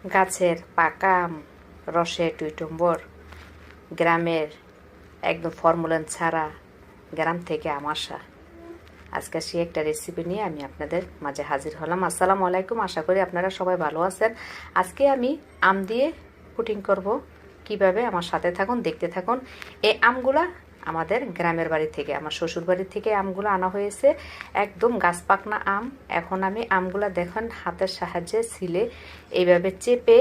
গাছের পাকা আম, রসে টুইটুম্বর, গ্রামের একদম ফর্মুলান ছাড়া গ্রাম থেকে আম আসা। আজকে সে একটা রেসিপি নিয়ে আমি আপনাদের মাঝে হাজির হলাম। আসসালামু আলাইকুম, আশা করি আপনারা সবাই ভালো আছেন। আজকে আমি আম দিয়ে পুটিং করব। কিভাবে আমার সাথে থাকুন, দেখতে থাকুন। এই আমগুলা আমাদের গ্রামের বাড়ি থেকে, আমার শ্বশুর বাড়ি থেকে আমগুলো আনা হয়েছে, একদম গাছ পাকনা আম। এখন আমি আমগুলা দেখেন হাতের সাহায্যে ছিলে এইভাবে চেপে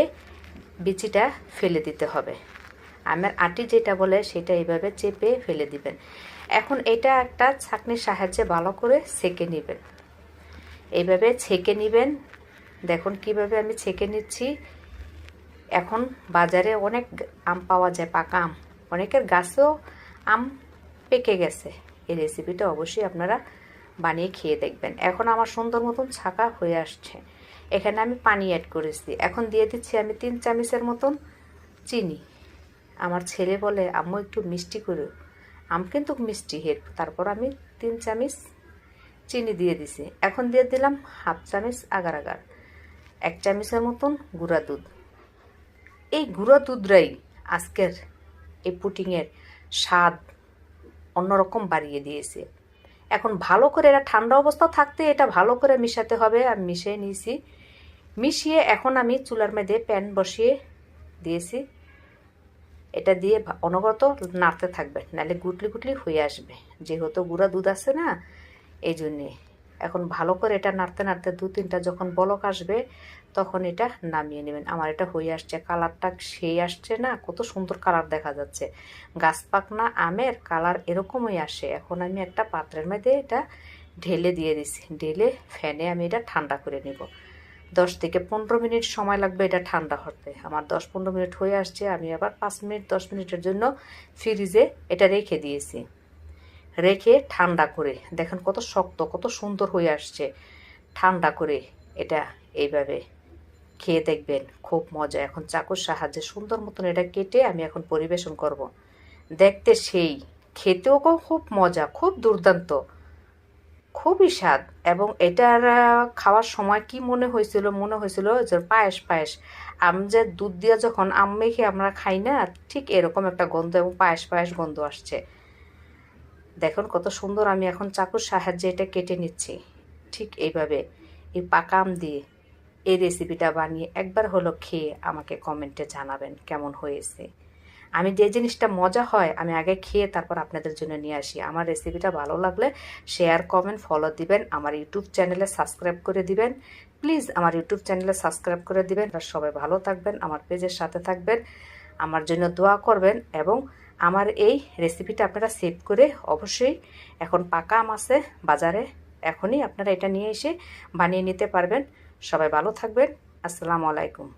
বিচিটা ফেলে দিতে হবে। আমের আটি যেটা বলে সেটা এইভাবে চেপে ফেলে দিবেন। এখন এটা একটা ছাঁকনির সাহায্যে ভালো করে ছেঁকে নেবেন। এইভাবে ছেঁকে নেবেন। দেখুন কিভাবে আমি ছেঁকে নিচ্ছি। এখন বাজারে অনেক আম পাওয়া যায়, পাকা আম, অনেকের গাছেও আম পেকে গেছে। এই রেসিপিটা অবশ্যই আপনারা বানিয়ে খেয়ে দেখবেন। এখন আমার সুন্দর মতন ছাঁকা হয়ে আসছে। এখানে আমি পানি অ্যাড করেছি। এখন দিয়ে দিচ্ছি আমি 3 চামচের মতন চিনি। আমার ছেলে বলে আম্মু একটু মিষ্টি করে, আম কিন্তু মিষ্টি তারপর আমি 3 চামচ চিনি দিয়ে দিছি। এখন দিয়ে দিলাম হাফ চামচ আগার আগার, 1 চামচের মতন গুঁড়া দুধ। এই গুঁড়া দুধটাই আজকের এই পুটিংয়ের স্বাদ অন্যরকম বাড়িয়ে দিয়েছে। এখন ভালো করে এটা ঠান্ডা অবস্থা থাকতে এটা ভালো করে মিশাতে হবে। আমি মিশিয়ে নিয়েছি। মিশিয়ে এখন আমি চুলার মধ্যে প্যান বসিয়ে দিয়েছি। এটা দিয়ে অনবরত নাড়তে থাকবে, নাহলে গুটলি গুটলি হয়ে আসবে, যেহেতু গুঁড়া দুধ আছে না, এই জন্যে। এখন ভালো করে এটা নাড়তে নাড়তে 2-3টা যখন বলক আসবে তখন এটা নামিয়ে নেবেন। আমার এটা হয়ে আসছে, কালারটা সেই আসছে না, কত সুন্দর কালার দেখা যাচ্ছে। গাছ পাকনা আমের কালার এরকমই আসে। এখন আমি একটা পাত্রের মধ্যে এটা ঢেলে দিয়ে দিছি। ঢেলে ফ্যানে আমি এটা ঠান্ডা করে নেব। 10 থেকে 15 মিনিট সময় লাগবে এটা ঠান্ডা হতে। আমার 10-15 মিনিট হয়ে আসছে। আমি আবার 5 মিনিট 10 মিনিটের জন্য ফ্রিজে এটা রেখে দিয়েছি। রেখে ঠান্ডা করে দেখেন কত শক্ত, কত সুন্দর হয়ে আসছে। ঠান্ডা করে এটা এইভাবে খেয়ে দেখবেন, খুব মজা। এখন চাকুর সাহায্যে সুন্দর মতন এটা কেটে আমি এখন পরিবেশন করব। দেখতে সেই, খেতেও খুব মজা, খুব দুর্দান্ত, খুবই স্বাদ। এবং এটার খাওয়ার সময় কি মনে হয়েছিল যে পায়েস পায়েস। আম যে দুধ দিয়ে যখন আম মেখে আমরা খাই না, ঠিক এরকম একটা গন্ধ এবং পায়েস পায়েস গন্ধ আসছে। দেখুন কত সুন্দর। আমি এখন চাকুর সাহায্যে এটা কেটে নিচ্ছি। ঠিক এইভাবে এই পাকা আম দিয়ে এই রেসিপিটা বানিয়ে একবার হলো খেয়ে আমাকে কমেন্টে জানাবেন কেমন হয়েছে। আমি যে জিনিসটা মজা হয় আমি আগে খেয়ে তারপর আপনাদের জন্য নিয়ে আসি। আমার রেসিপিটা ভালো লাগলে শেয়ার, কমেন্ট, ফলো দিবেন। আমার ইউটিউব চ্যানেলে সাবস্ক্রাইব করে দিবেন। প্লিজ আমার ইউটিউব চ্যানেলে সাবস্ক্রাইব করে দিবেন। সবাই ভালো থাকবেন, আমার পেজের সাথে থাকবেন, আমার জন্য দোয়া করবেন। এবং আমার এই রেসিপিটা আপনারা সেভ করে অবশ্যই, এখন পাকা আম আছে বাজারে, এখনই আপনারা এটা নিয়ে এসে বানিয়ে নিতে পারবেন। সবাই ভালো থাকবেন। আসসালামু আলাইকুম।